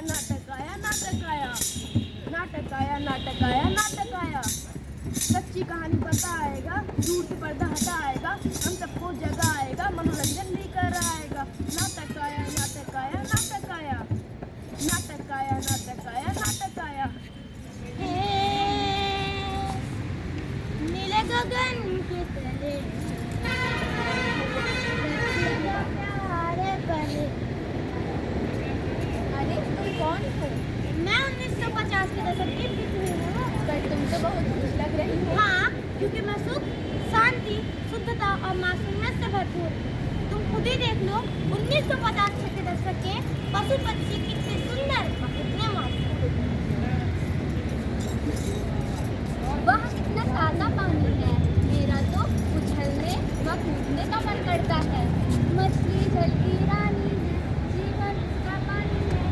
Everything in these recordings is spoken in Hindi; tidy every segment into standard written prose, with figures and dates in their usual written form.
नाटक आया, नाटक आया, नाटक आया, नाटक आया, नाटक आया। सच्ची कहानी बताएगा, झूठ पर्दा हटाएगा, हम सबको जगाएगा, मनोरंजन लेकर आएगा। नाटक आया, नाटक आया, नाटक आया, नाटक आया, नाटक आया, नाटक आया। नीले गगन के तले अरे तुम कौन हो? मैं 1950 के दशक की बिजली हूँ। पर तुम तो बहुत खुश लग रही हो। हाँ, क्योंकि मैं सुख, शांति, शुद्धता और मासूमियत से भरपूर हूँ। तुम खुद ही देख लो, 1950 के दशक के पशु पक्षी कितने सुंदर और कितने मासूम। वह कितना ताज़ा पानी है, मेरा तो उछलने व कूदने का मन करता है। मछली जल की रानी है, जीवन का पानी है।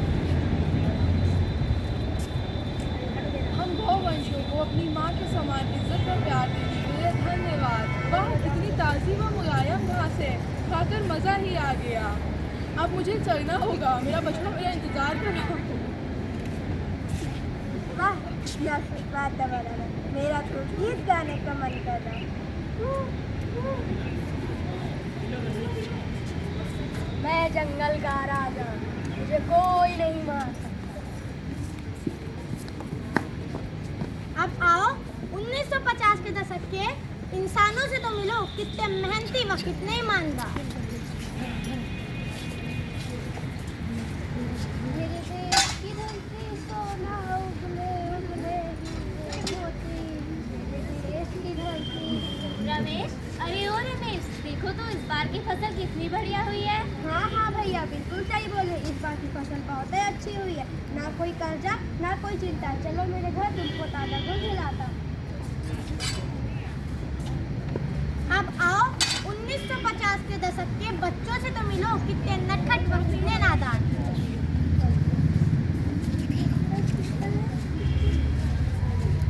हम गौवंशों को अपनी माँ के समान इज्जत और प्यार देने के लिए धन्यवाद। वाह कितनी ताज़ी व मुलायम घास है, खाकर मज़ा ही आ गया। अब मुझे चलना होगा, मेरा बछड़ा मेरा इंतजार कर रहा है। वाह कितना वातावरण है, मेरा तो गीत गाने का मन कर रहा। मैं जंगल का राजा, मुझे कोई नहीं मार सकता। अब आओ 1950 के दशक के इंसानों से तो मिलो, कितने मेहनती व कितने ईमानदार। रमेश, अरे ओ रमेश, देखो तो इस बार की फसल कितनी बढ़िया हुई है। हाँ हाँ भैया, बिल्कुल सही बोले। इस बार की फसल बहुत ही अच्छी हुई है, ना कोई कर्जा ना कोई चिंता। चलो मेरे घर तुमको ताजा गुड़ खिलाता हूँ। अब आओ 1950 के दशक के बच्चों से तो मिलो, कितने नटखट व कितने नादान।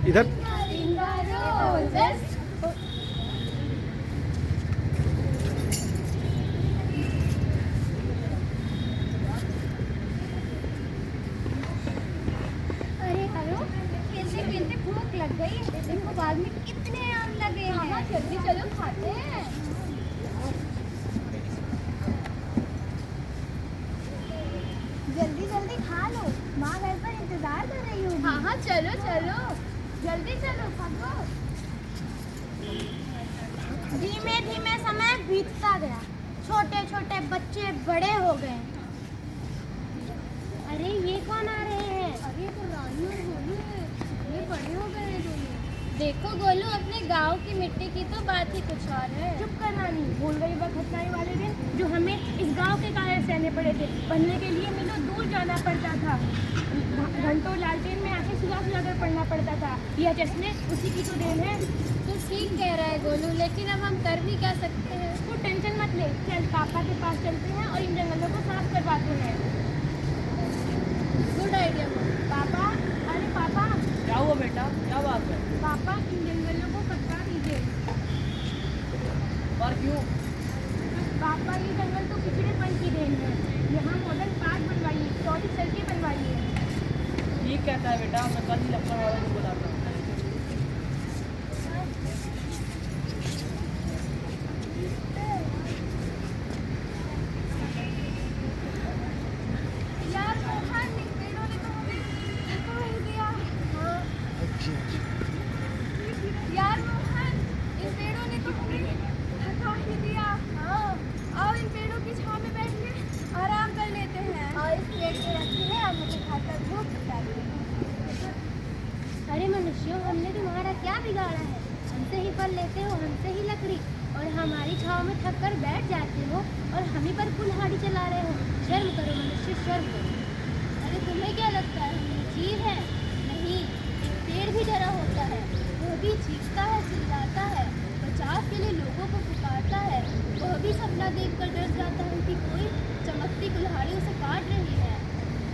इधर भूख लग गई है, देखो बाद में कितने आम लगे हैं। हाँ, जल्दी चलो खाते हैं। जल्दी जल्दी खा लो, माँ घर पर इंतजार कर रही होगी। हाँ हाँ, चलो चलो, जल्दी चलो, भागो। धीमे धीमे समय बीतता गया, छोटे छोटे बच्चे बड़े हो गए। अरे ये कौन आ रहे हैं? अरे तो रानी और गोलू है, ये बड़े हो गए हैं दोनों। देखो गोलू, अपने गांव की मिट्टी की तो बात ही कुछ और है। चुप कर रानी, भूल गई वह घटनाएं वाले दिन जो हमें इस गांव के कारण सहने पड़े थे। पढ़ने के लिए हमें दूर जाना पड़ता था, घंटों लालटेन में आंखें सुला कर पढ़ना पड़ता था। यह चश्मे उसी की तो देन है। तो ठीक कह रहा है गोलू, लेकिन अब हम कर भी क्या सकते हैं। तू टेंशन मत ले, चल पापा के पास चलते हैं और इन जंगलों को साफ करवाते हैं। Good idea. पापा, अरे पापा, क्या हुआ बेटा, क्या बात है? पापा इन जंगलों को कटवा दीजिए। पर क्यों? पापा ये जंगल तो पिछड़ेपन की देन है। यहाँ मॉडर्न पार्क बनवाइए, चौड़ी सड़कें बनवाइए। ठीक कहता है बेटा, मैं कल ही लखनऊ वालों को बुलाता हूँ। यार मोहन, इन पेड़ों ने तो हमें थका ही दिया। हाँ यार मोहन, इन पेड़ों ने तो हमें थका ही दिया। हाँ, आओ इन पेड़ों की छांव में बैठ के आराम कर लेते हैं। और इस पेड़ के रस्सी में हम मुझे खाकर भूख मिटा दी। अरे मनुष्यों, हमने तुम्हारा क्या बिगाड़ा है? हमसे ही फल लेते हो, हमसे ही लकड़ी, और हमारी छांव में थक कर बैठ जाते हो और हम ही पर कुल्हाड़ी चला रहे हो। शर्म करो मनुष्य, शर्म करो। अरे तुम्हें क्या लगता है हम जीव है? नहीं, एक पेड़ भी डरा होता है, वह भी चीखता है, चिल्लाता है, बचाव के लिए लोगों को पुकारता है। वह भी सपना देखकर डर जाता है कि कोई चमकती कुल्हाड़ी उसे काट रही है।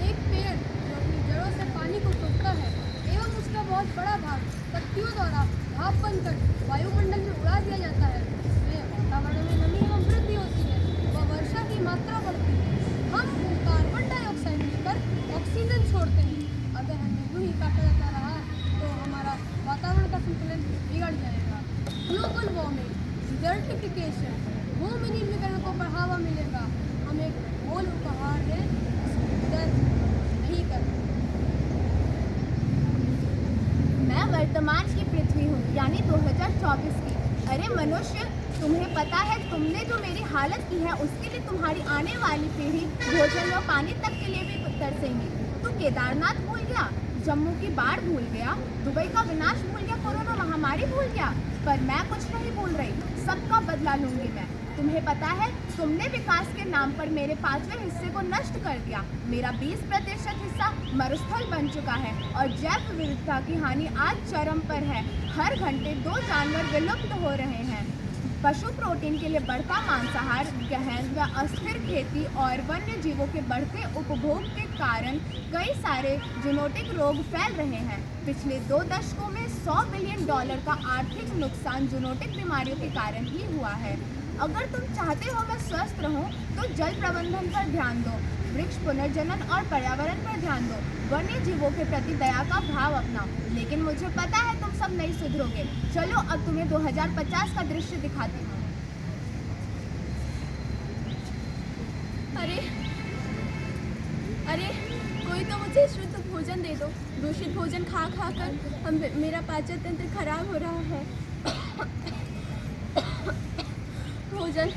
एक पेड़ जो अपनी जड़ों से पानी को सोखता है एवं उसका बहुत बड़ा भाग पत्तियों द्वारा भाप बनकर वायुमंडल में उड़ा दिया जाता है, इससे वातावरण में नमी एवं वृद्धि होती है व वर्षा की मात्रा बढ़ती है। हम कार्बन डाइऑक्साइड लेकर ऑक्सीजन छोड़ते हैं। अगर हमें यूं ही काटा जाता रहा तो हमारा वातावरण का संतुलन बिगड़ जाएगा। ग्लोबल वार्मिंग, डिजर्टिफिकेशन, भूमिनीकरण को बढ़ावा मिलेगा। हम एक मूल उपहार दें, नहीं कर। मैं वर्तमान की पृथ्वी हूँ, यानी 2024 की। अरे मनुष्य, तुम्हें पता है तुमने जो मेरी हालत की है उसके लिए तुम्हारी आने वाली पीढ़ी भोजन व पानी तक के लिए भी तरसेंगी। तू केदारनाथ भूल गया, जम्मू की बाढ़ भूल गया, दुबई का विनाश भूल गया, कोरोना महामारी भूल गया, पर मैं कुछ नहीं भूल रही। सबका बदला लूंगी मैं। तुम्हें पता है तुमने विकास के नाम पर मेरे 5वें हिस्से को नष्ट कर दिया। मेरा 20% हिस्सा मरुस्थल बन चुका है और जैव विविधता की हानि आज चरम पर है। हर घंटे 2 जानवर विलुप्त हो रहे हैं। पशु प्रोटीन के लिए बढ़ता मांसाहार, गहन व अस्थिर खेती और वन्य जीवों के बढ़ते उपभोग के कारण कई सारे जूनोटिक रोग फैल रहे हैं। पिछले 2 दशकों में $100 बिलियन का आर्थिक नुकसान जूनोटिक बीमारियों के कारण ही हुआ है। अगर तुम चाहते हो मैं स्वस्थ रहूं, तो जल प्रबंधन पर ध्यान दो, वृक्ष पुनर्जनन और पर्यावरण पर ध्यान दो, वन्य जीवों के प्रति दया का भाव अपनाओ। लेकिन मुझे पता है तुम सब नहीं सुधरोगे। चलो अब तुम्हें 2050 का दृश्य दिखाती हूँ। अरे कोई तो मुझे शुद्ध भोजन दे दो। दूषित भोजन खा खा कर मेरा पाचन तंत्र खराब हो रहा है। भोजन,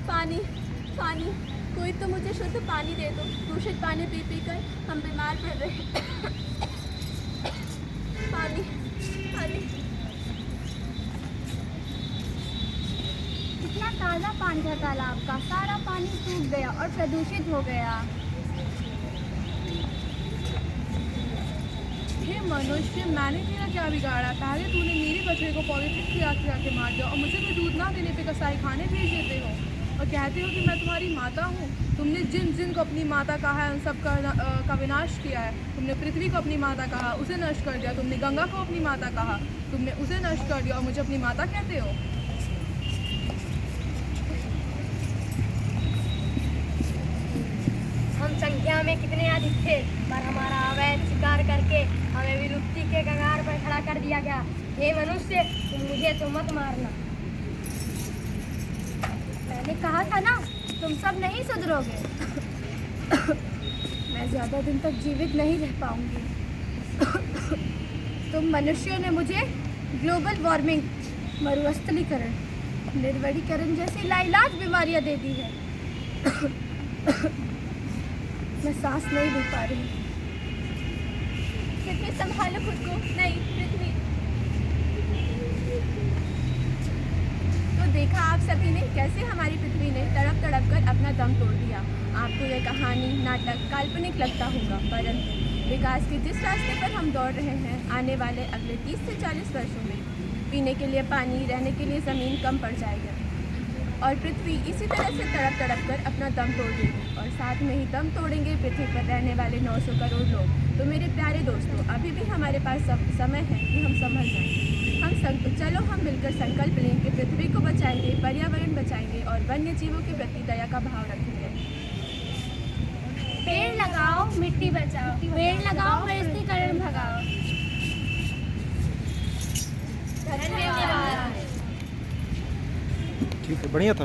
पानी, कोई तो मुझे शुद्ध पानी दे दो। दूषित पानी पी पी कर हम बीमार पड़ रहे हैं। पानी। कितना ताज़ा पानी था तालाब का, सारा पानी सूख गया और प्रदूषित हो गया। हे मनुष्य, मैंने तेरा क्या बिगाड़ा? पहले तूने मेरे बछड़े को पॉलिथीन खिला के मार दिया और मुझे भी दूध ना देने पे कसाई खाने भेज देते हो और कहते हो कि मैं तुम्हारी माता हूँ। तुमने जिन को अपनी माता कहा है उन सब का विनाश किया है। तुमने पृथ्वी को अपनी माता कहा, उसे नष्ट कर दिया। तुमने गंगा को अपनी माता कहा, तुमने उसे नष्ट कर दिया और मुझे अपनी माता कहते हो। हम संख्या में कितने अधिक थे, पर हमारा अवैध शिकार करके हमें विलुप्ति के कगार पर खड़ा कर दिया गया। हे मनुष्य, तुम मुझे तो मत मारना। मैंने कहा था ना तुम सब नहीं सुधरोगे। मैं ज़्यादा दिन तक जीवित नहीं रह पाऊंगी। तुम मनुष्यों ने मुझे ग्लोबल वार्मिंग, मरुस्थलीकरण, निर्वरीकरण जैसी लाइलाज बीमारियां दे दी है। मैं सांस नहीं ले पा रही। पृथ्वी संभालो खुद को। नहीं पृथ्वी। तो देखा आप सभी ने कैसे हमारी पृथ्वी ने तड़प तड़प कर अपना दम तोड़ दिया। आपको यह कहानी, नाटक काल्पनिक लगता होगा, परंतु विकास के जिस रास्ते पर हम दौड़ रहे हैं, आने वाले अगले 30 से 40 वर्षों में पीने के लिए पानी, रहने के लिए ज़मीन कम पड़ जाएगा और पृथ्वी इसी तरह से तड़प तड़प कर अपना दम तोड़ देगी और साथ में ही दम तोड़ेंगे पृथ्वी पर रहने वाले 900 करोड़ लोग। तो मेरे प्यारे दोस्तों, अभी भी हमारे पास समय है कि हम संभल जाएं। चलो हम मिलकर संकल्प लें कि पृथ्वी को बचाएंगे, पर्यावरण बचाएंगे और वन्य जीवों के प्रति दया का भाव रखेंगे। पेड़ लगाओ, मिट्टी बचाओ। पेड़ लगाओ, मरुस्थलीकरण भगाओ। धन्यवाद। ठीक है, बढ़िया था।